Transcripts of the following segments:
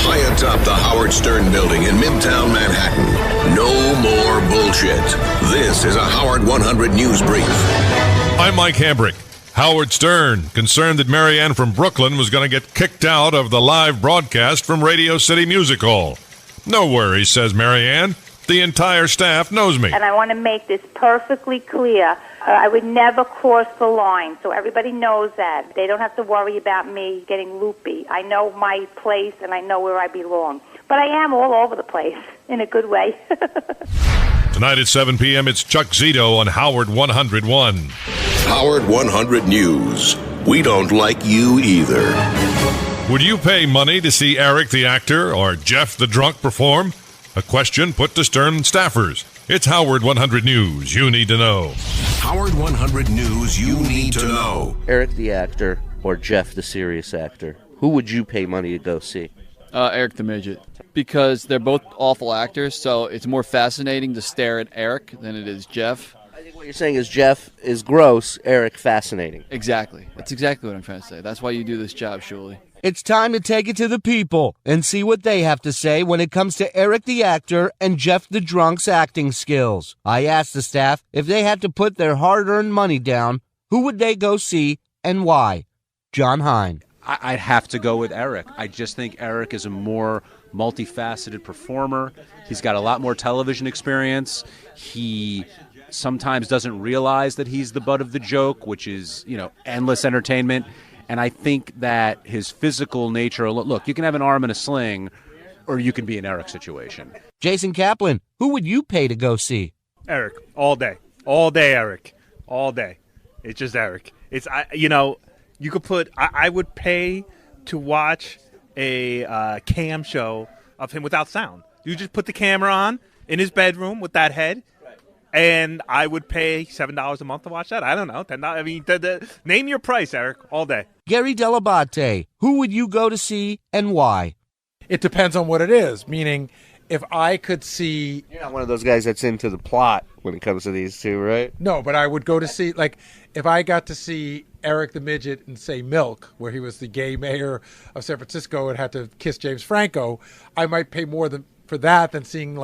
High atop the Howard Stern building in Midtown Manhattan. No more bullshit. This is a Howard 100 News Brief. I'm Mike Hambrick. Howard Stern, concerned that Marianne from Brooklyn was going to get kicked out of the live broadcast from Radio City Music Hall. No worries, says Marianne. The entire staff knows me. And I want to make this perfectly clear. I would never cross the line, so everybody knows that. They don't have to worry about me getting loopy. I know my place, and I know where I belong. But I am all over the place, in a good way. Tonight at 7 p.m., it's Chuck Zito on Howard 101. Howard 100 News. We don't like you either. Would you pay money to see Eric the actor or Jeff the drunk perform? A question put to Stern staffers. It's Howard 100 News you need to know. Howard 100 News you need to know. Eric the actor or Jeff the serious actor? Who would you pay money to go see? Eric the midget. Because they're both awful actors, so it's more fascinating to stare at Eric than it is Jeff. I think what you're saying is Jeff is gross, Eric fascinating. Exactly. That's exactly what I'm trying to say. That's why you do this job, Shuli. It's time to take it to the people and see what they have to say when it comes to Eric the actor and Jeff the drunk's acting skills. I asked the staff if they had to put their hard-earned money down, who would they go see and why? John Hein. I'd have to go with Eric. I just think Eric is a more multifaceted performer. He's got a lot more television experience. He sometimes doesn't realize that he's the butt of the joke, which is, endless entertainment. And I think that his physical nature, look, you can have an arm in a sling, or you can be an Eric situation. Jason Kaplan, who would you pay to go see? Eric, all day. All day, Eric. All day. It's just Eric. You could put, I would pay to watch a cam show of him without sound. You just put the camera on in his bedroom with that head, and I would pay $7 a month to watch that. I don't know, $10. I mean, name your price, Eric, all day. Gary Delabate, who would you go to see and why? It depends on what it is, meaning if I could see... You're not one of those guys that's into the plot when it comes to these two, right? No, but I would go to see, if I got to see Eric the Midget in, say, Milk, where he was the gay mayor of San Francisco and had to kiss James Franco, I might pay more for that than seeing,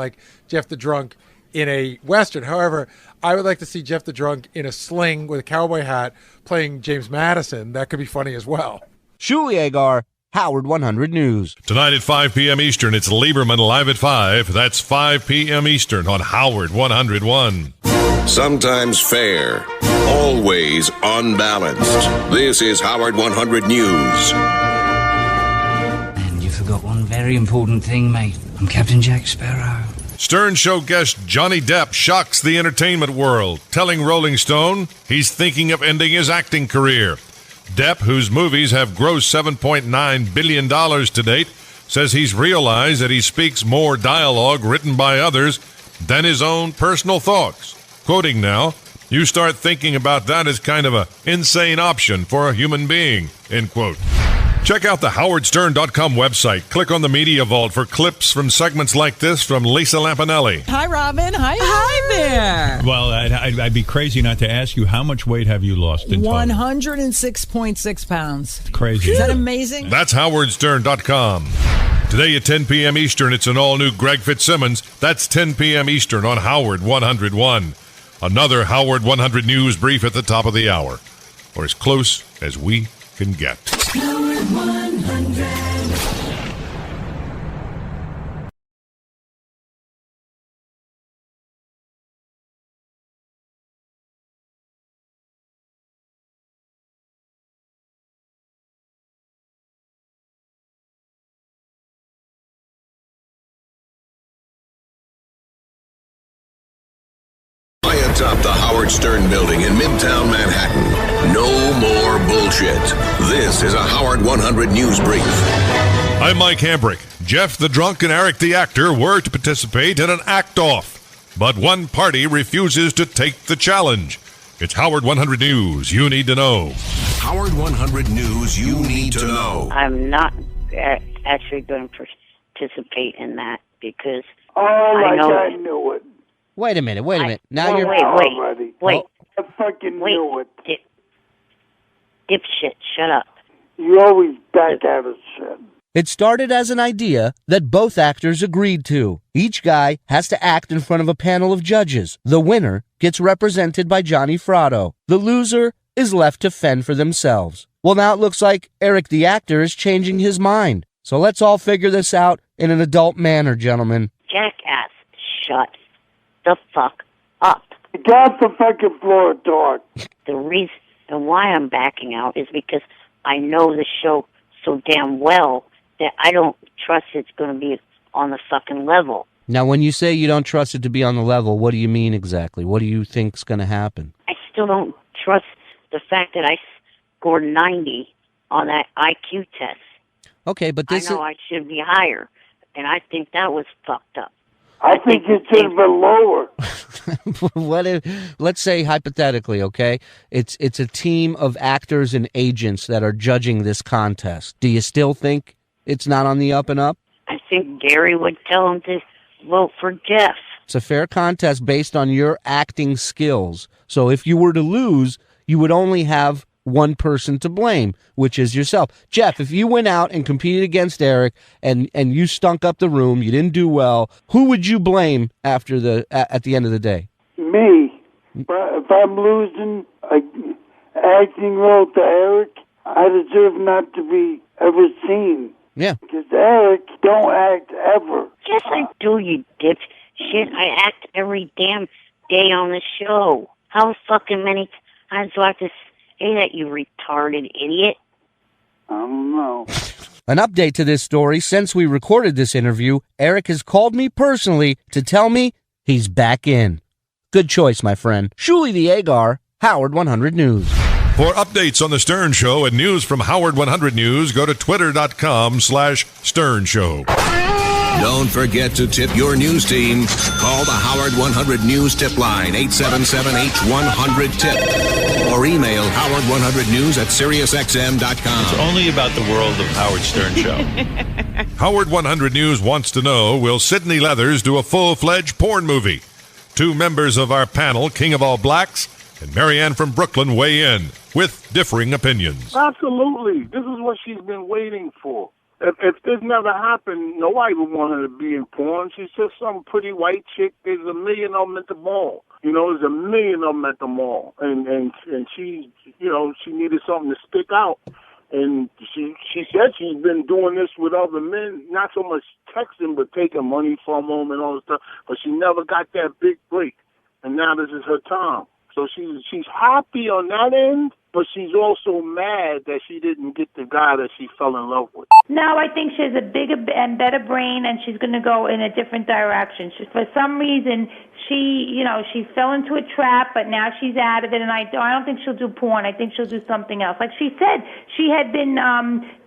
Jeff the Drunk in a Western. However, I would like to see Jeff the Drunk in a sling with a cowboy hat playing James Madison. That could be funny as well. Shuli Agar, Howard 100 News. Tonight at 5 p.m. Eastern, it's Lieberman Live at 5. That's 5 p.m. Eastern on Howard 101. Sometimes fair, always unbalanced. This is Howard 100 News. And you forgot one very important thing, mate. I'm Captain Jack Sparrow. Stern Show guest Johnny Depp shocks the entertainment world, telling Rolling Stone he's thinking of ending his acting career. Depp, whose movies have grossed $7.9 billion to date, says he's realized that he speaks more dialogue written by others than his own personal thoughts. Quoting now, "You start thinking about that as kind of an insane option for a human being," end quote. Check out the howardstern.com website. Click on the Media Vault for clips from segments like this from Lisa Lampanelli. Hi, Robin. Hi there. Well, I'd be crazy not to ask you, how much weight have you lost in total? 106.6 pounds. It's crazy. Is that amazing? That's howardstern.com. Today at 10 p.m. Eastern, it's an all-new Greg Fitzsimmons. That's 10 p.m. Eastern on Howard 101. Another Howard 100 News brief at the top of the hour, or as close as we can get. Howard 100. Atop the Howard Stern building in Midtown Manhattan. No more bullshit. This is a Howard 100 News Brief. I'm Mike Hambrick. Jeff the drunk and Eric the actor were to participate in an act-off, but one party refuses to take the challenge. It's Howard 100 News you need to know. Howard 100 News you need to know. I'm not actually going to participate in that because I knew it. Wait a minute. Now wait, I fucking knew it. Dipshit, shut up. You always back out of shit. It started as an idea that both actors agreed to. Each guy has to act in front of a panel of judges. The winner gets represented by Johnny Fratto. The loser is left to fend for themselves. Well, now it looks like Eric the actor is changing his mind. So let's all figure this out in an adult manner, gentlemen. Jackass, shut the fuck up. Get off the fucking floor, dog. The reason why I'm backing out is because I know the show so damn well that I don't trust it's going to be on the fucking level. Now, when you say you don't trust it to be on the level, what do you mean exactly? What do you think's going to happen? I still don't trust the fact that I scored 90 on that IQ test. Okay, but this I know I should be higher, and I think that was fucked up. I think it should have been lower. What if, let's say hypothetically, okay, it's a team of actors and agents that are judging this contest. Do you still think it's not on the up and up? I think Gary would tell him to vote for Jeff. It's a fair contest based on your acting skills. So if you were to lose, you would only have one person to blame, which is yourself. Jeff, if you went out and competed against Eric and you stunk up the room, you didn't do well, who would you blame at the end of the day? Me. If I'm losing an acting role to Eric, I deserve not to be ever seen. Yeah. Because Eric don't act ever. Yes, I do, you dipshit. I act every damn day on the show. How fucking many times do I have to say that, you retarded idiot? I don't know. An update to this story. Since we recorded this interview, Eric has called me personally to tell me he's back in. Good choice, my friend. Shuli the Agar, Howard 100 News. For updates on The Stern Show and news from Howard 100 News, go to twitter.com/Stern Show. Don't forget to tip your news team. Call the Howard 100 News tip line, 877-H100-TIP. Or email howard100news@SiriusXM.com. It's only about the world of Howard Stern Show. Howard 100 News wants to know, will Sydney Leathers do a full-fledged porn movie? Two members of our panel, King of All Blacks and Marianne from Brooklyn, weigh in with differing opinions. Absolutely. This is what she's been waiting for. If this never happened, nobody would want her to be in porn. She's just some pretty white chick. There's a million of them at the mall. There's a million of them at the mall. And she, she needed something to stick out. And she said she's been doing this with other men, not so much texting, but taking money from them and all this stuff. But she never got that big break. And now this is her time. So she's happy on that end, but she's also mad that she didn't get the guy that she fell in love with. No, I think she has a bigger and better brain, and she's going to go in a different direction. For some reason, she fell into a trap, but now she's out of it, and I don't think she'll do porn. I think she'll do something else. Like she said, she had been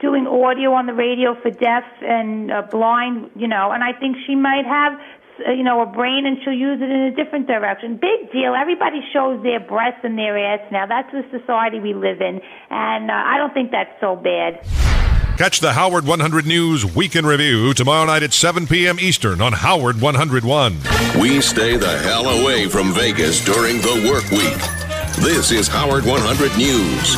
doing audio on the radio for deaf and blind, and I think she might have a brain, and she'll use it in a different direction. Big deal. Everybody shows their breasts and their ass now. That's the society we live in, and I don't think that's so bad. Catch the Howard 100 News Week in Review tomorrow night at 7 p.m. Eastern on Howard 101. We stay the hell away from Vegas during the work week. This is Howard 100 News.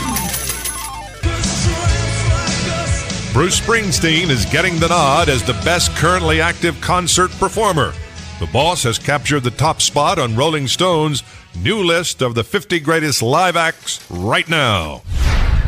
Bruce Springsteen is getting the nod as the best currently active concert performer. The boss has captured the top spot on Rolling Stone's new list of the 50 greatest live acts right now.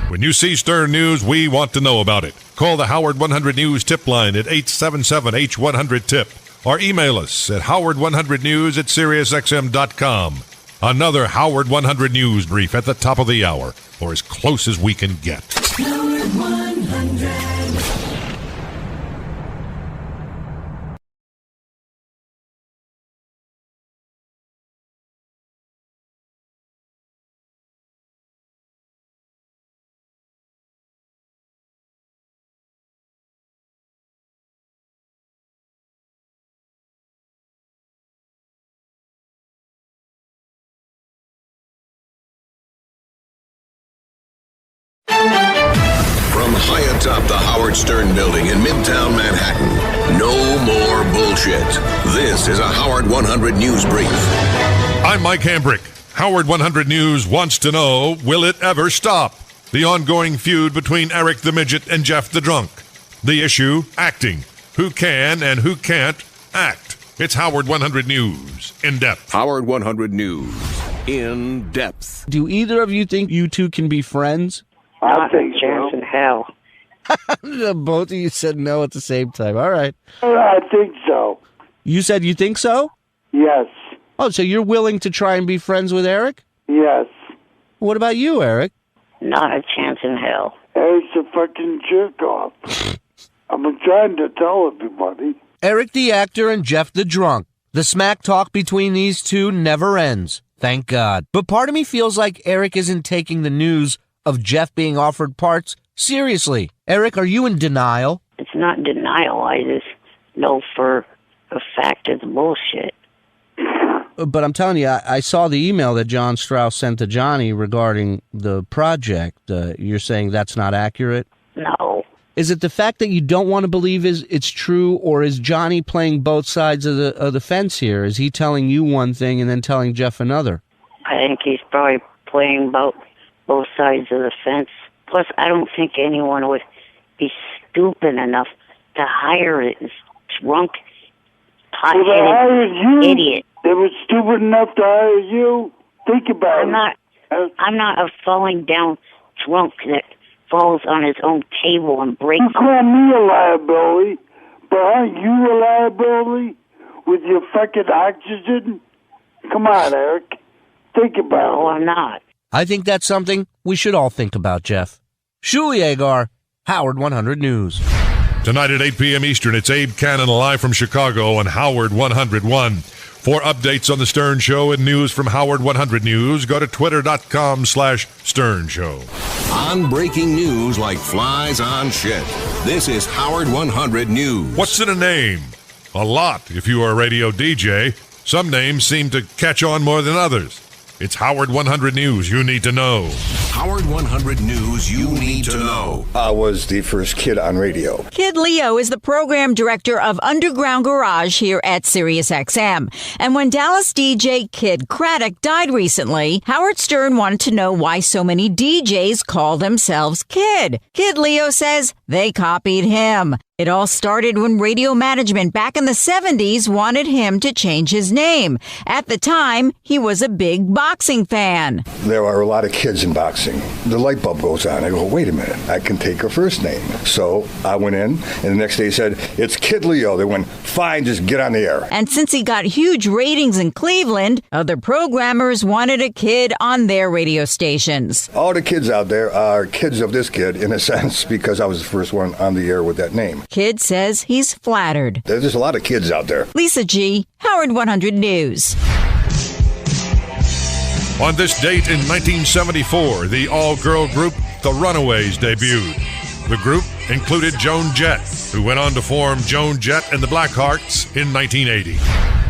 When you see Stern News, we want to know about it. Call the Howard 100 News tip line at 877-H100-TIP or email us at howard100news@SiriusXM.com. Another Howard 100 News brief at the top of the hour, or as close as we can get. Howard 100. From high atop the Howard Stern Building in Midtown Manhattan, no more bullshit. This is a Howard 100 News Brief. I'm Mike Hambrick. Howard 100 News wants to know, will it ever stop? The ongoing feud between Eric the Midget and Jeff the Drunk. The issue, acting. Who can and who can't act? It's Howard 100 News, in depth. Howard 100 News, in depth. Do either of you think you two can be friends? I think chance in hell. Both of you said no at the same time. All right. I think so. You said you think so? Yes. Oh, so you're willing to try and be friends with Eric? Yes. What about you, Eric? Not a chance in hell. Eric's a fucking jerk off. I'm trying to tell everybody. Eric the actor and Jeff the drunk. The smack talk between these two never ends. Thank God. But part of me feels like Eric isn't taking the news of Jeff being offered parts seriously. Eric, are you in denial? It's not denial. I just know for a fact it's bullshit. But I'm telling you, I saw the email that John Strauss sent to Johnny regarding the project. You're saying that's not accurate? No. Is it the fact that you don't want to believe it's true, or is Johnny playing both sides of the fence here? Is he telling you one thing and then telling Jeff another? I think he's probably playing both sides of the fence. Plus, I don't think anyone would be stupid enough to hire this drunk, hot-headed idiot. They were stupid enough to hire you? Think about it. I'm not a falling down drunk that falls on his own table and breaks. You call me a liability, but aren't you a liability with your fucking oxygen? Come on, Eric. Think about it. No, I'm not. I think that's something we should all think about, Jeff. Shuli Agar, Howard 100 News. Tonight at 8 p.m. Eastern, it's Abe Cannon live from Chicago on Howard 101. For updates on The Stern Show and news from Howard 100 News, go to twitter.com/Stern Show. On breaking news like flies on shit. This is Howard 100 News. What's in a name? A lot if you are a radio DJ. Some names seem to catch on more than others. It's Howard 100 News you need to know. Howard 100 News you need to know. I was the first kid on radio. Kid Leo is the program director of Underground Garage here at SiriusXM. And when Dallas DJ Kid Craddock died recently, Howard Stern wanted to know why so many DJs call themselves Kid. Kid Leo says they copied him. It all started when radio management back in the 70s wanted him to change his name. At the time, he was a big boxing fan. There are a lot of kids in boxing. The light bulb goes on. I go, wait a minute, I can take her first name. So I went in, and the next day he said, it's Kid Leo. They went, fine, just get on the air. And since he got huge ratings in Cleveland, other programmers wanted a kid on their radio stations. All the kids out there are kids of this kid, in a sense, because I was the first one on the air with that name. Kid says he's flattered. There's a lot of kids out there. Lisa G., Howard 100 News. On this date in 1974, the all-girl group The Runaways debuted. The group included Joan Jett, who went on to form Joan Jett and the Blackhearts in 1980.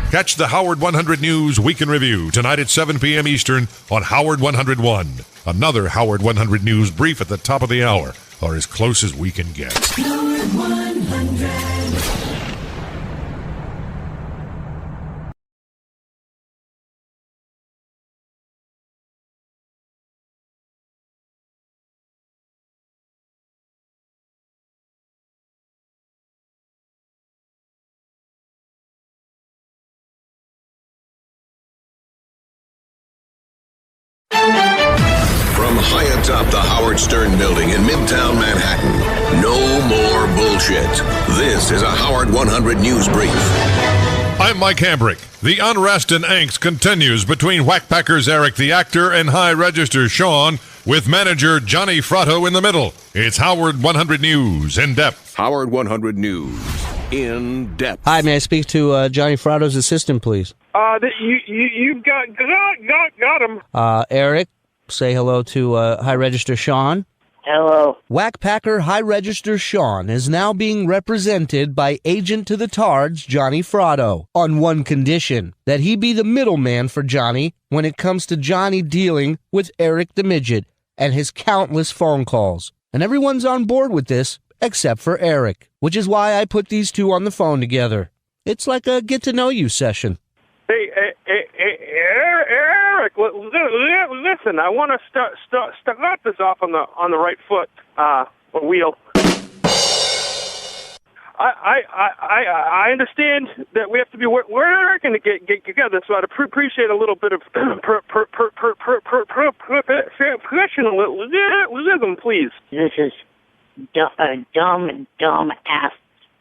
Catch the Howard 100 News Week in Review tonight at 7 p.m. Eastern on Howard 101. Another Howard 100 News brief at the top of the hour, or as close as we can get. Howard 100. From high atop the Howard Stern Building in Midtown Manhattan, no more bullshit. This is a Howard 100 News Brief. I'm Mike Hambrick. The unrest and angst continues between Whackpackers Eric the actor and High Register Sean, with manager Johnny Fratto in the middle. It's Howard 100 News in depth. Howard 100 News in depth. Hi, may I speak to Johnny Fratto's assistant, please? You've got him. Eric, say hello to High Register Sean. Hello. Whackpacker High Register Sean is now being represented by Agent to the Tards, Johnny Fratto, on one condition, that he be the middleman for Johnny when it comes to Johnny dealing with Eric the Midget and his countless phone calls. And everyone's on board with this except for Eric, which is why I put these two on the phone together. It's like a get-to-know-you session. Hey, Eric, listen, I want to start this off on the right foot, wheel. I understand that we have to be working to get together, so I'd appreciate a little bit of professionalism, please. This is a dumb ass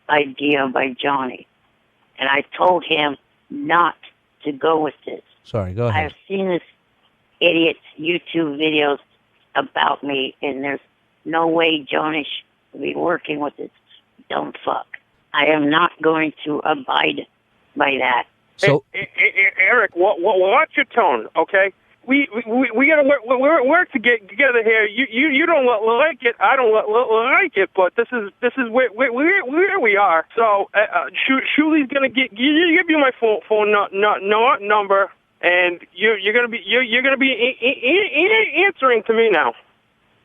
idea by Johnny, and I told him not to go with this. Sorry, go ahead. I've seen this idiot's YouTube videos about me, and there's no way Johnny should be working with this dumb fuck. I am not going to abide by that. So, Eric, watch your tone, okay? We gotta work to get together here. You don't like it, I don't like it, but this is where we are. So Shuli's gonna give you my phone number, and you're gonna be answering to me now.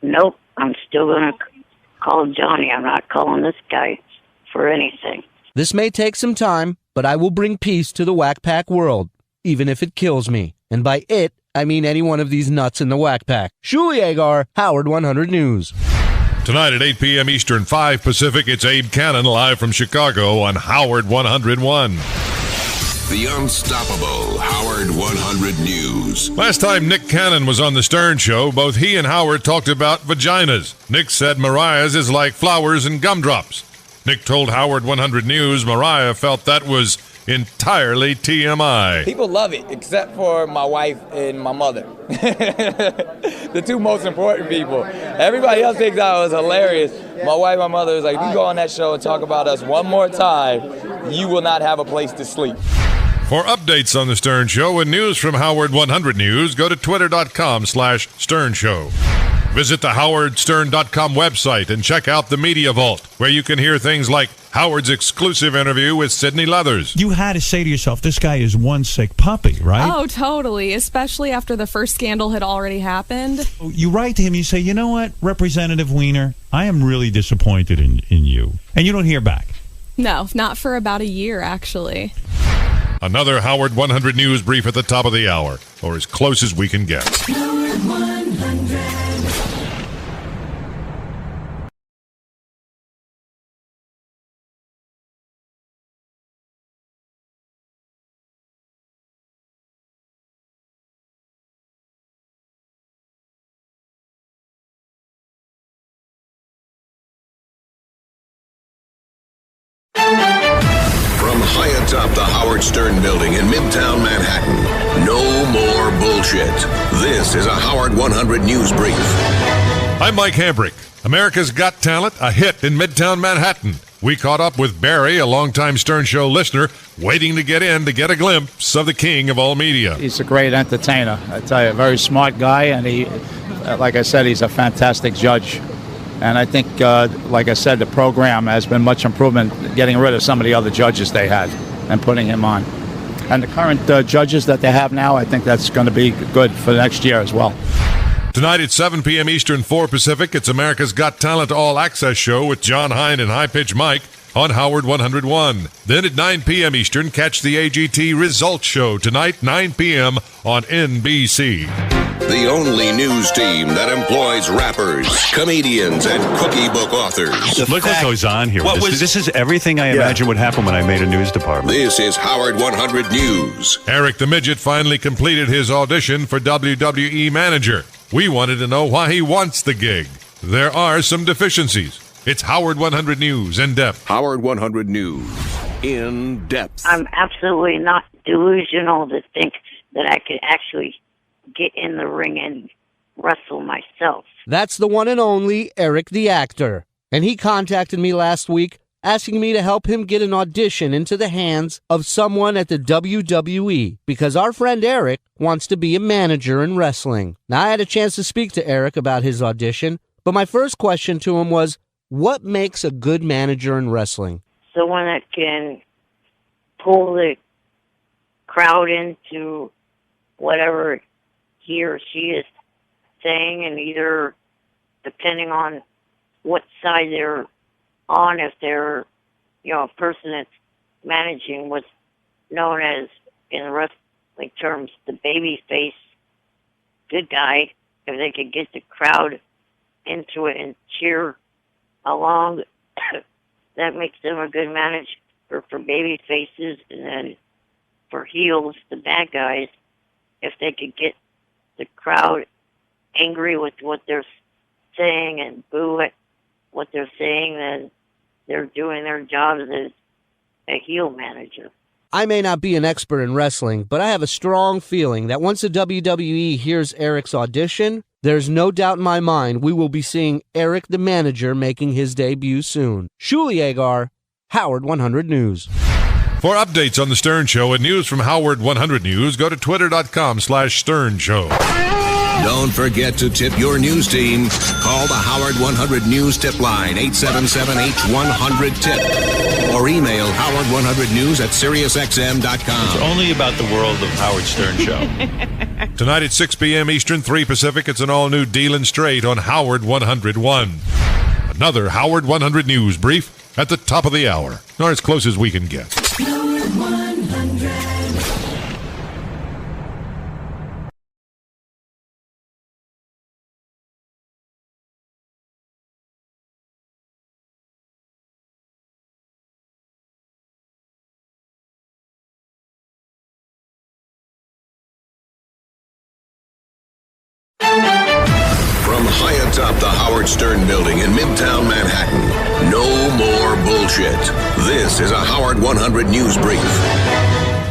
Nope, I'm still gonna call Johnny. I'm not calling this guy for anything. this may take some time, but I will bring peace to the Whack Pack world, even if it kills me. And by it, I mean any one of these nuts in the Whack Pack. Shuli Agar, Howard 100 News. Tonight at 8 p.m. Eastern, 5 Pacific, it's Abe Cannon live from Chicago on Howard 101. The unstoppable Howard 100 News. Last time Nick Cannon was on the Stern Show, both he and Howard talked about vaginas. Nick said Mariah's is like flowers and gumdrops. Nick told Howard 100 News Mariah felt that was entirely TMI. People love it, except for my wife and my mother. The two most important people. Everybody else thinks I was hilarious. My wife and my mother was like, if you go on that show and talk about us one more time, you will not have a place to sleep. For updates on The Stern Show and news from Howard 100 News, go to twitter.com/Stern Show. Visit the howardstern.com website and check out the Media Vault, where you can hear things like Howard's exclusive interview with Sydney Leathers. You had to say to yourself, this guy is one sick puppy, right? Oh, totally, especially after the first scandal had already happened. You write to him, you say, you know what, Representative Weiner, I am really disappointed in you. And you don't hear back. No, not for about a year, actually. Another Howard 100 News brief at the top of the hour, or as close as we can get. Howard 100. From high atop the Howard Stern building in Midtown Manhattan, no more bullshit. This is a Howard 100 News Brief. I'm Mike Hambrick. America's Got Talent, a hit in Midtown Manhattan. We caught up with Barry, a longtime Stern Show listener, waiting to get in to get a glimpse of the king of all media. He's a great entertainer. I tell you, a very smart guy, and he, like I said, he's a fantastic judge. And I think, like I said, the program has been much improvement, getting rid of some of the other judges they had and putting him on. And the current judges that they have now, I think that's going to be good for next year as well. Tonight at 7 p.m. Eastern, 4 Pacific, it's America's Got Talent All Access Show with John Hine and High Pitch Mike on Howard 101. Then at 9 p.m. Eastern, catch the AGT Results Show tonight, 9 p.m. on NBC. The only news team that employs rappers, comedians, and cookie book authors. Look what goes on here. This is everything I imagine would happen when I made a news department. This is Howard 100 News. Eric the Midget finally completed his audition for WWE Manager. We wanted to know why he wants the gig. There are some deficiencies. It's Howard 100 News in depth. Howard 100 News in depth. I'm absolutely not delusional to think that I could actually get in the ring and wrestle myself. That's the one and only Eric the actor. And he contacted me last week asking me to help him get an audition into the hands of someone at the WWE because our friend Eric wants to be a manager in wrestling. Now, I had a chance to speak to Eric about his audition, but my first question to him was, what makes a good manager in wrestling? Someone that can pull the crowd into whatever he or she is saying, and either, depending on what side they're on, if they're, a person that's managing what's known as, in wrestling terms, the baby face good guy, if they could get the crowd into it and cheer along that makes them a good manager for baby faces, and then for heels, the bad guys, if they could get the crowd angry with what they're saying and boo at what they're saying, then they're doing their jobs as a heel manager. I may not be an expert in wrestling, but I have a strong feeling that once the WWE hears Eric's audition, there's no doubt in my mind we will be seeing Eric the manager making his debut soon. Shuli Agar, Howard 100 News. For updates on The Stern Show and news from Howard 100 News, go to twitter.com/Stern Show. Don't forget to tip your news team. Call the Howard 100 News tip line, 877-H100-TIP. Or email howard100news@SiriusXM.com. It's only about the world of Howard Stern Show. Tonight at 6 p.m. Eastern, 3 Pacific, it's an all-new Dealin' Straight on Howard 101. Another Howard 100 News brief at the top of the hour, or as close as we can get. Howard 100. From high atop the Howard Stern building in Midtown Manhattan, no more bullshit. This is a Howard 100 News Brief.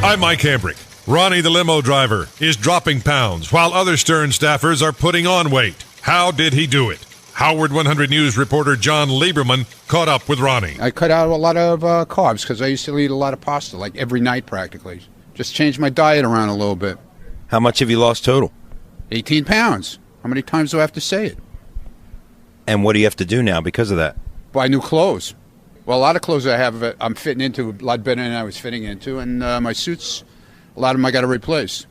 I'm Mike Hambrick. Ronnie the limo driver is dropping pounds while other Stern staffers are putting on weight. How did he do it? Howard 100 News reporter John Lieberman caught up with Ronnie. I cut out a lot of carbs because I used to eat a lot of pasta, like every night practically. Just changed my diet around a little bit. How much have you lost total? 18 pounds. How many times do I have to say it? And what do you have to do now because of that? Buy new clothes. Well, a lot of clothes I have, I'm fitting into a lot better than I was fitting into, and my suits, a lot of them I got to replace.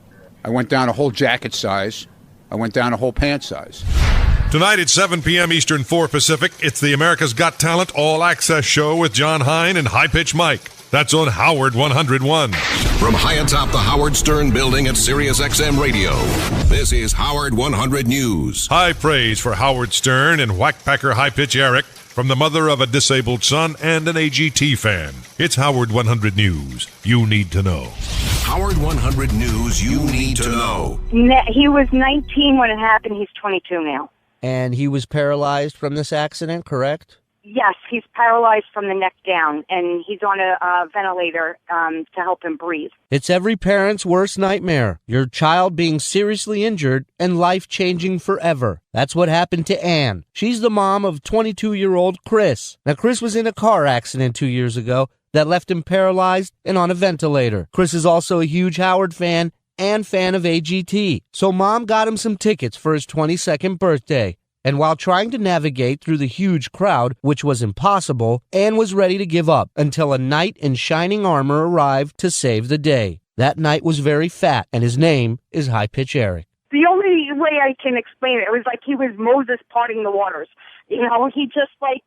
I went down a whole jacket size. I went down a whole pant size. Tonight at 7 p.m. Eastern, 4 Pacific, it's the America's Got Talent All Access Show with John Hine and High Pitch Mike. That's on Howard 101. From high atop the Howard Stern building at SiriusXM Radio, this is Howard 100 News. High praise for Howard Stern and whackpacker High Pitch Eric from the mother of a disabled son and an AGT fan. It's Howard 100 News. You need to know. Howard 100 News you need to know. He was 19 when it happened. He's 22 now. And he was paralyzed from this accident, correct? Yes, he's paralyzed from the neck down, and he's on a ventilator to help him breathe. It's every parent's worst nightmare. Your child being seriously injured and life-changing forever. That's what happened to Ann. She's the mom of 22-year-old Chris. Now, Chris was in a car accident 2 years ago that left him paralyzed and on a ventilator. Chris is also a huge Howard fan and fan of AGT. So Mom got him some tickets for his 22nd birthday. And while trying to navigate through the huge crowd, which was impossible, Ann was ready to give up until a knight in shining armor arrived to save the day. That knight was very fat, and his name is High Pitch Eric. The only way I can explain it was like he was Moses parting the waters. You know, he just like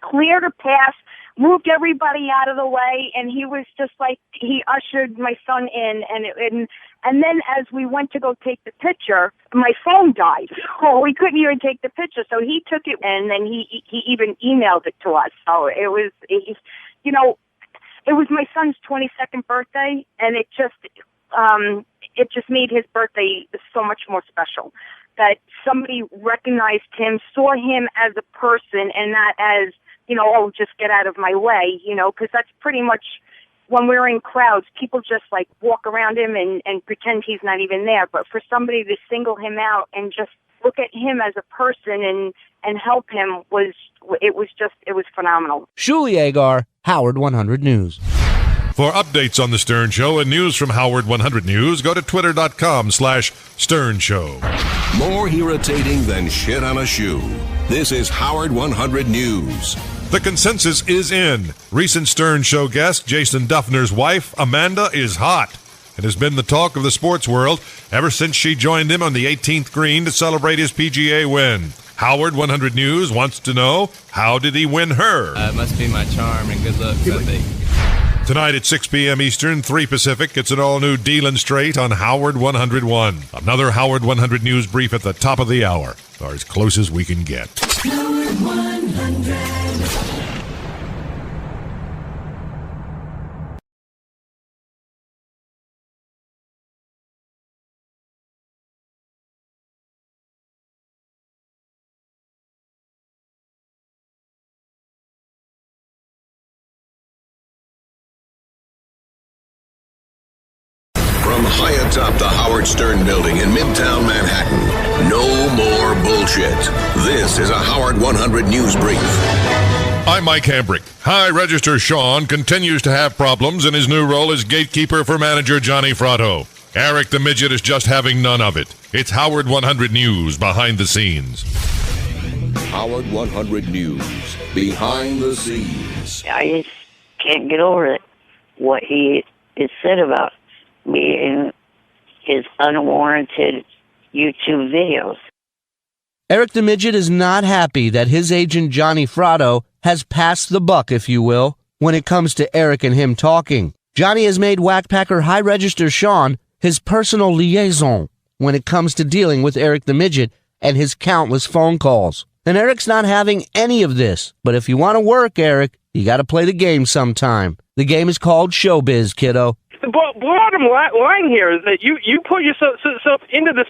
cleared a path, moved everybody out of the way, and he was just like, he ushered my son in, and then as we went to go take the picture, my phone died. So we couldn't even take the picture. So he took it, and then he even emailed it to us. So it was my son's 22nd birthday, and it just made his birthday so much more special. That somebody recognized him, saw him as a person, and not as, oh, just get out of my way, because that's pretty much when we're in crowds, people just like walk around him and pretend he's not even there. But for somebody to single him out and just look at him as a person and help him was phenomenal. Shuli Agar, Howard 100 News. For updates on The Stern Show and news from Howard 100 News, go to twitter.com/Stern Show. More irritating than shit on a shoe. This is Howard 100 News. The consensus is in. Recent Stern Show guest Jason Duffner's wife, Amanda, is hot and has been the talk of the sports world ever since she joined him on the 18th green to celebrate his PGA win. Howard 100 News wants to know, how did he win her? It must be my charm and good looks, I think. Tonight at 6 p.m. Eastern, 3 Pacific, it's an all-new Dealin' Straight on Howard 101. Another Howard 100 News brief at the top of the hour, or as close as we can get. Howard 100. From high atop the Howard Stern building in Midtown Manhattan, no more bullshit. This is a Howard 100 News Brief. I'm Mike Hambrick. High Register Sean continues to have problems in his new role as gatekeeper for manager Johnny Fratto. Eric the Midget is just having none of it. It's Howard 100 News behind the scenes. Howard 100 News behind the scenes. I just can't get over it. What he has said about me in his unwarranted YouTube videos. Eric the Midget is not happy that his agent Johnny Fratto has passed the buck, if you will, when it comes to Eric and him talking. Johnny has made Whackpacker High Register Sean his personal liaison when it comes to dealing with Eric the Midget and his countless phone calls. And Eric's not having any of this. But if you want to work, Eric, you got to play the game sometime. The game is called showbiz, kiddo. The bottom line here is that you put yourself into this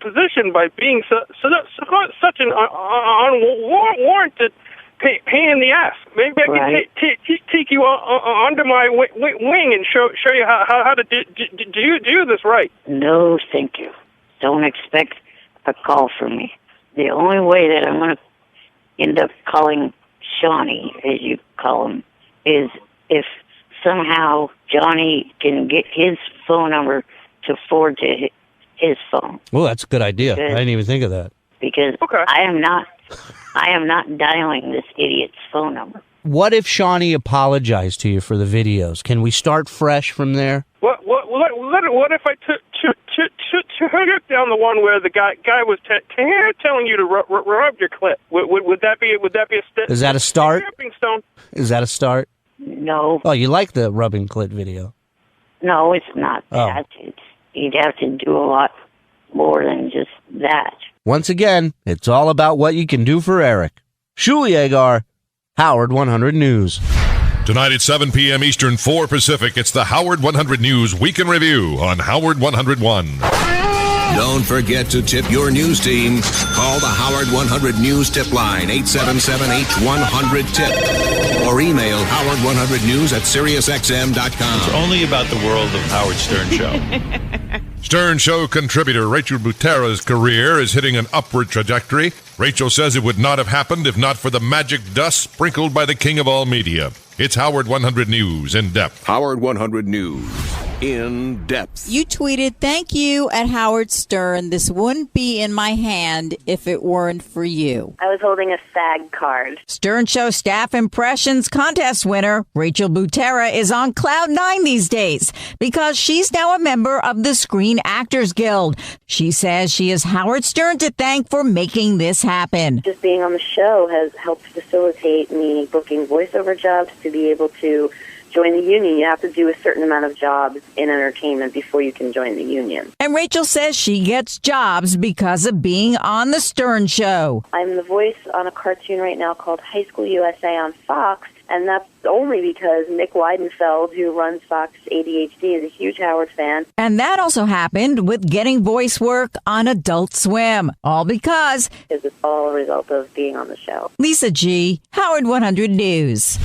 position by being such an unwarranted pain in the ass. Maybe I can take you under my wing and show you how to do this right. No, thank you. Don't expect a call from me. The only way that I'm going to end up calling Shawnee, as you call him, is if somehow Johnny can get his phone number to forward to his phone. Well, that's a good idea. I didn't even think of that. Because I am not dialing this idiot's phone number. What if Shawnee apologized to you for the videos? Can we start fresh from there? What if I took down the one where the guy was telling you to rub your clit? Would that be a step? Is that a start? Stone? Is that a start? No. Oh, you like the rubbing clit video? No, it's not that. You'd have to do a lot more than just that. Once again, it's all about what you can do for Eric. Shuli Agar, Howard 100 News. Tonight at 7 p.m. Eastern, 4 Pacific, it's the Howard 100 News Week in Review on Howard 101. Don't forget to tip your news team. Call the Howard 100 News tip line, 877-H100-TIP. Or email howard100news@SiriusXM.com. It's only about the world of Howard Stern Show. Stern Show contributor Rachel Butera's career is hitting an upward trajectory. Rachel says it would not have happened if not for the magic dust sprinkled by the king of all media. It's Howard 100 News in depth. Howard 100 News in depth. You tweeted, "Thank you" at Howard Stern. This wouldn't be in my hand if it weren't for you. I was holding a SAG card. Stern Show Staff Impressions contest winner Rachel Butera is on cloud 9 these days because she's now a member of the Screen Actors Guild. She says she has Howard Stern to thank for making this happen. Just being on the show has helped facilitate me booking voiceover jobs to be able to join the union. You have to do a certain amount of jobs in entertainment before you can join the union. And Rachel says she gets jobs because of being on the Stern Show. I'm the voice on a cartoon right now called High School USA on Fox, and that's only because Nick Weidenfeld, who runs Fox ADHD, is a huge Howard fan. And that also happened with getting voice work on Adult Swim. All because it's all a result of being on the show. Lisa G., Howard 100 News.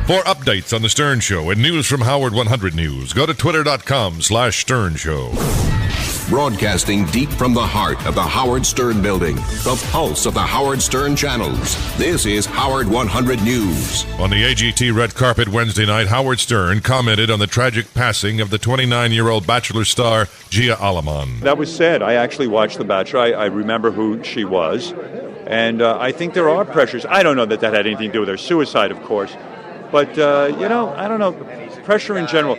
For updates on The Stern Show and news from Howard 100 News, go to twitter.com/Stern Show. Broadcasting deep from the heart of the Howard Stern building, the pulse of the Howard Stern channels. This is Howard 100 News. On the AGT red carpet Wednesday night, Howard Stern commented on the tragic passing of the 29-year-old Bachelor star, Gia Alaman. That was sad. I actually watched The Bachelor. I remember who she was. And I think there are pressures. I don't know that had anything to do with her suicide, of course. But, I don't know, pressure in general.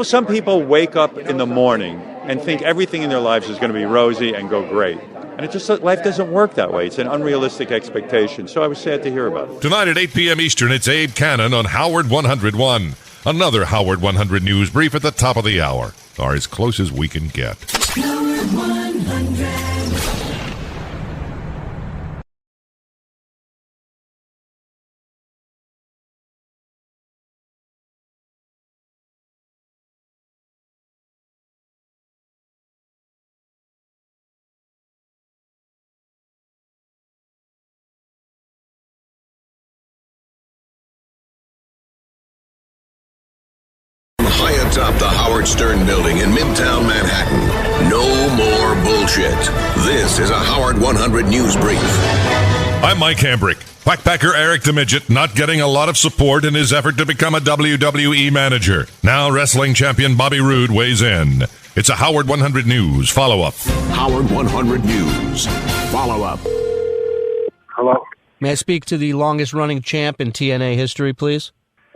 Some people wake up in the morning and think everything in their lives is going to be rosy and go great. And life doesn't work that way. It's an unrealistic expectation. So I was sad to hear about it. Tonight at 8 p.m. Eastern, it's Abe Cannon on Howard 101. Another Howard 100 News brief at the top of the hour. Or as close as we can get. Howard 100. High atop the Howard Stern building in Midtown Manhattan. No more bullshit. This is a Howard 100 News Brief. I'm Mike Hambrick. Quackpacker Eric the Midget not getting a lot of support in his effort to become a WWE manager. Now wrestling champion Bobby Roode weighs in. It's a Howard 100 News follow-up. Howard 100 News follow-up. Hello? May I speak to the longest-running champ in TNA history, please?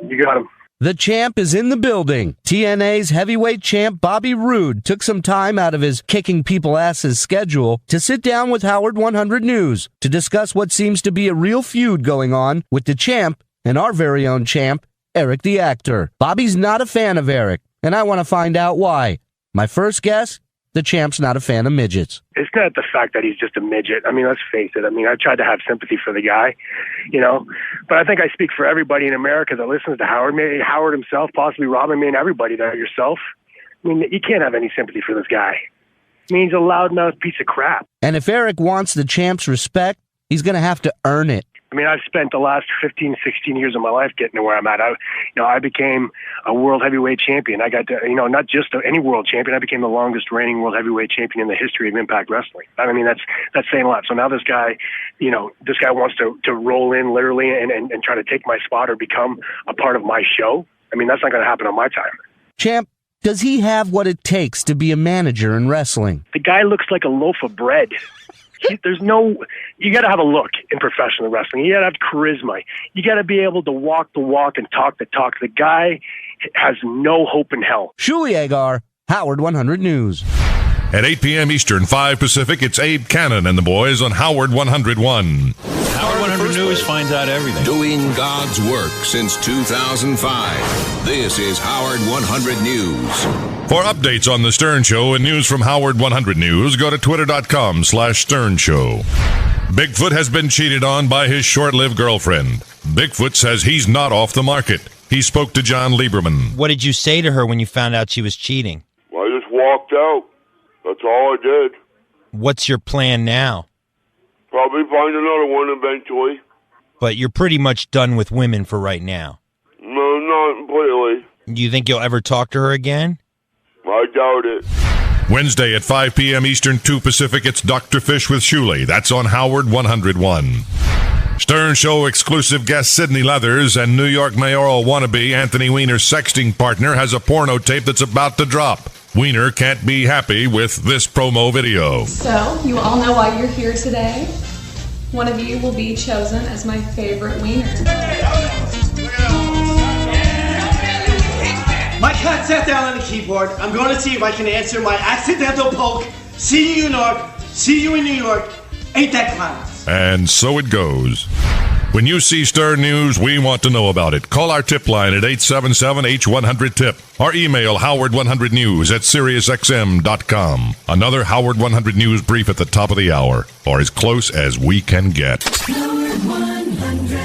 You got him. The champ is in the building. TNA's heavyweight champ Bobby Roode took some time out of his kicking people asses schedule to sit down with Howard 100 News to discuss what seems to be a real feud going on with the champ and our very own champ, Eric the Actor. Bobby's not a fan of Eric, and I want to find out why. My first guess, the champ's not a fan of midgets. It's not the fact that he's just a midget. I mean, let's face it. I mean, I tried to have sympathy for the guy, you know, but I think I speak for everybody in America that listens to Howard, maybe Howard himself, possibly Robin, maybe everybody there, yourself. I mean, you can't have any sympathy for this guy. I mean, he's a loudmouth piece of crap. And if Eric wants the champ's respect, he's going to have to earn it. I mean, I've spent the last 15, 16 years of my life getting to where I'm at. I became a world heavyweight champion. I got to, not just any world champion. I became the longest reigning world heavyweight champion in the history of Impact Wrestling. I mean, that's saying a lot. So now this guy wants to roll in literally and try to take my spot or become a part of my show. I mean, that's not going to happen on my time. Champ, does he have what it takes to be a manager in wrestling? The guy looks like a loaf of bread. You got to have a look in professional wrestling. You got to have charisma. You got to be able to walk the walk and talk the talk. The guy has no hope in hell. Shuli Agar, Howard 100 News. At 8 p.m. Eastern, 5 Pacific, it's Abe Cannon and the boys on Howard 101. Howard 100 News finds out everything. Doing God's work since 2005. This is Howard 100 News. For updates on The Stern Show and news from Howard 100 News, go to twitter.com/Stern Show. Bigfoot has been cheated on by his short-lived girlfriend. Bigfoot says he's not off the market. He spoke to John Lieberman. What did you say to her when you found out she was cheating? Well, I just walked out. That's all I did. What's your plan now? Probably find another one eventually. But you're pretty much done with women for right now. No, not completely. Do you think you'll ever talk to her again? I doubt it. Wednesday at 5 p.m. Eastern, 2 Pacific, it's Dr. Fish with Shuli. That's on Howard 101. Stern Show exclusive guest Sydney Leathers and New York mayoral wannabe Anthony Weiner's sexting partner has a porno tape that's about to drop. Weiner can't be happy with this promo video. So, you all know why you're here today. One of you will be chosen as my favorite wiener. My cat sat down on the keyboard. I'm going to see if I can answer my accidental poke. See you in New York. See you in New York. Ain't that clowns? And so it goes. When you see Stern News, we want to know about it. Call our tip line at 877-H100-TIP or email howard100news@SiriusXM.com. Another Howard 100 News brief at the top of the hour, or as close as we can get. Howard 100.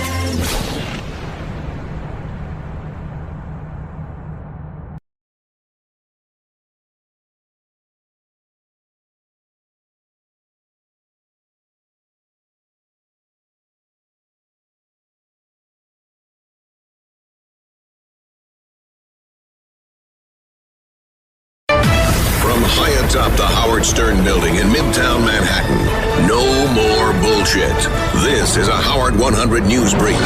From high atop the Howard Stern building in Midtown Manhattan, no more bullshit. This is a Howard 100 News Brief.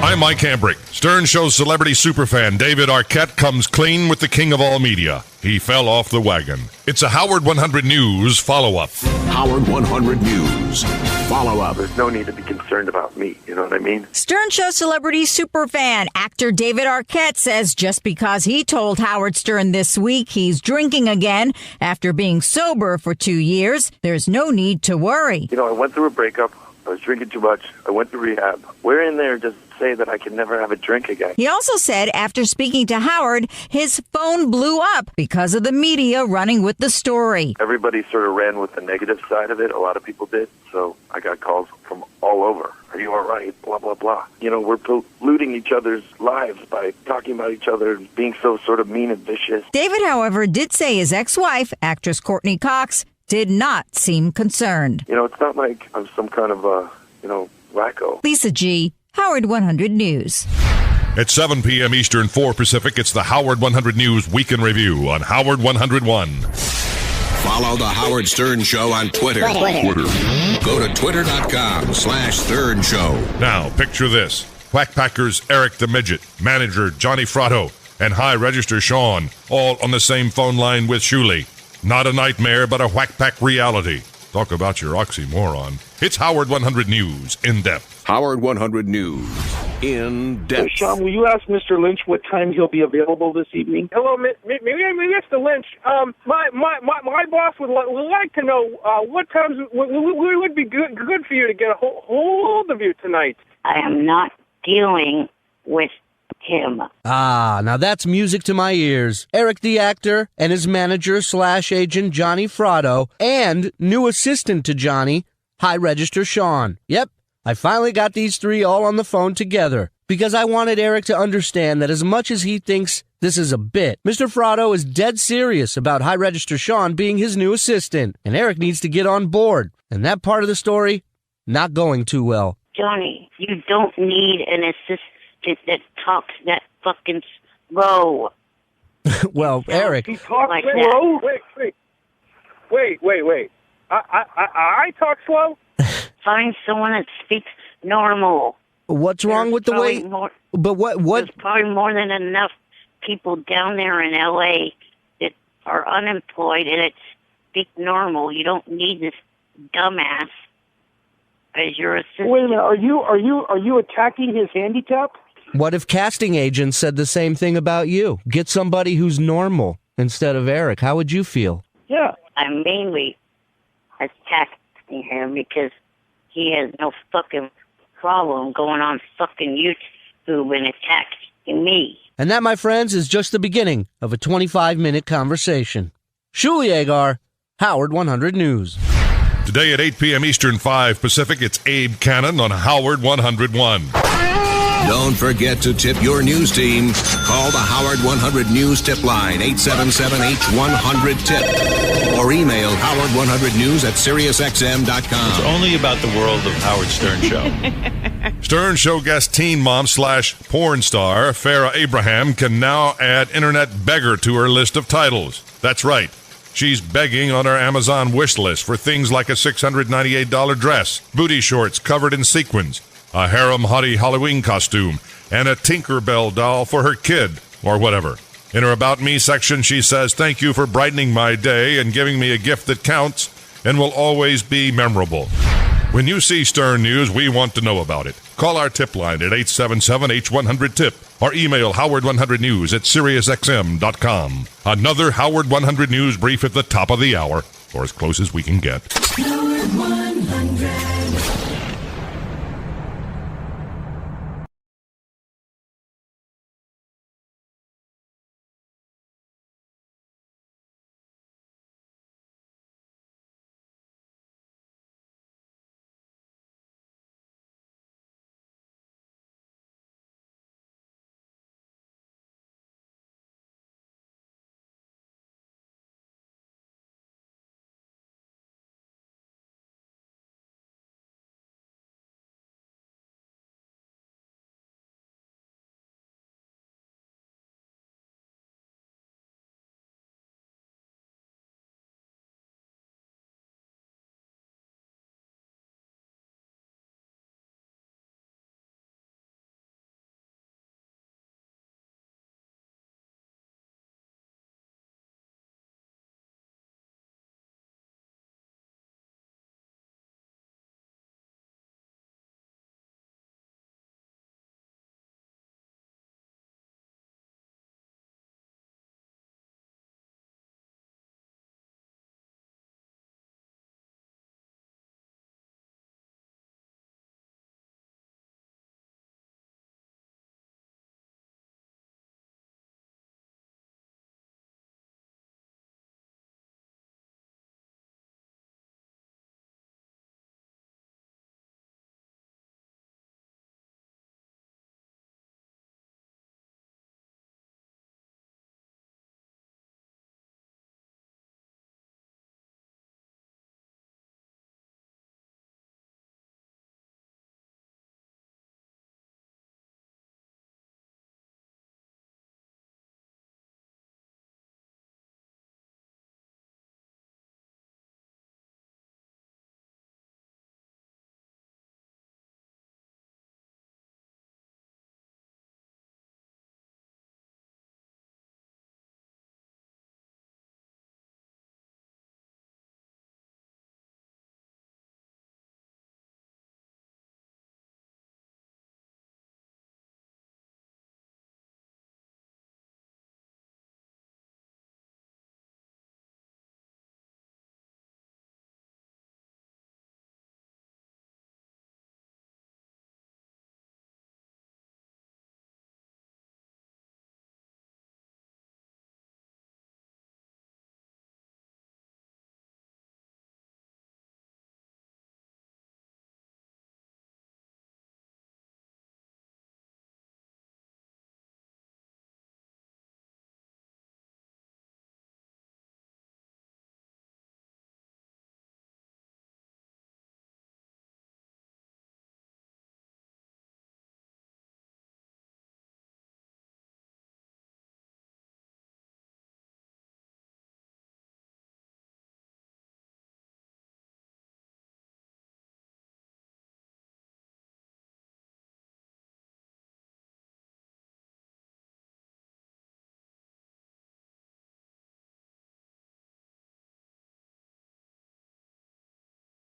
I'm Mike Hambrick. Stern Show's celebrity superfan David Arquette comes clean with the king of all media. He fell off the wagon. It's a Howard 100 News follow-up. Howard 100 News follow-up. There's no need to be concerned about me, you know what I mean? Stern Show celebrity superfan actor David Arquette says just because he told Howard Stern this week he's drinking again after being sober for 2 years, there's no need to worry. I went through a breakup. I was drinking too much. I went to rehab. Where in there does it say that I can never have a drink again? He also said after speaking to Howard, his phone blew up because of the media running with the story. Everybody sort of ran with the negative side of it. A lot of people did. So I got calls from all over. Are you all right? Blah, blah, blah. We're polluting each other's lives by talking about each other and being so sort of mean and vicious. David, however, did say his ex-wife, actress Courtney Cox, did not seem concerned. It's not like I'm some kind of, wacko. Lisa G., Howard 100 News. At 7 p.m. Eastern, 4 Pacific, it's the Howard 100 News Week in Review on Howard 101. Follow The Howard Stern Show on Twitter. Go to twitter.com/Stern Show. Now, picture this. Whackpackers Eric the Midget, manager Johnny Fratto, and High Register Sean, all on the same phone line with Shuley. Not a nightmare, but a whackpack reality. Talk about your oxymoron. It's Howard 100 News in depth. Howard 100 News in depth. Sean, will you ask Mr. Lynch what time he'll be available this evening? Hello, Mr. Lynch. My boss would like to know what times would be good for you to get a hold of you tonight. I am not dealing with him. Ah, now that's music to my ears. Eric the actor and his manager/agent Johnny Fratto and new assistant to Johnny, High Register Sean. Yep, I finally got these three all on the phone together because I wanted Eric to understand that as much as he thinks this is a bit, Mr. Fratto is dead serious about High Register Sean being his new assistant, and Eric needs to get on board. And that part of the story, not going too well. Johnny, you don't need an assistant that talks that fucking slow. Well, Eric. He talks like slow? Wait. I talk slow? Find someone that speaks normal. What's wrong with the way? But what? There's probably more than enough people down there in L.A. that are unemployed and that speak normal. You don't need this dumbass as your assistant. Wait a minute. Are you attacking his handicap? What if casting agents said the same thing about you? Get somebody who's normal instead of Eric. How would you feel? Yeah. I'm mainly attacking him because he has no fucking problem going on fucking YouTube and attacking me. And that, my friends, is just the beginning of a 25-minute conversation. Shuli Agar, Howard 100 News. Today at 8 p.m. Eastern, 5 Pacific, it's Abe Cannon on Howard 101. Don't forget to tip your news team. Call the Howard 100 News tip line, 877-H100-TIP. Or email howard100news@SiriusXM.com. It's only about the world of Howard Stern Show. Stern Show guest teen mom/porn star Farrah Abraham can now add internet beggar to her list of titles. That's right. She's begging on her Amazon wish list for things like a $698 dress, booty shorts covered in sequins, a harem hottie Halloween costume, and a Tinkerbell doll for her kid, or whatever. In her About Me section, she says, "Thank you for brightening my day and giving me a gift that counts and will always be memorable." When you see Stern News, we want to know about it. Call our tip line at 877-H100-TIP or email howard100news@SiriusXM.com. Another Howard 100 News brief at the top of the hour, or as close as we can get. Howard 100.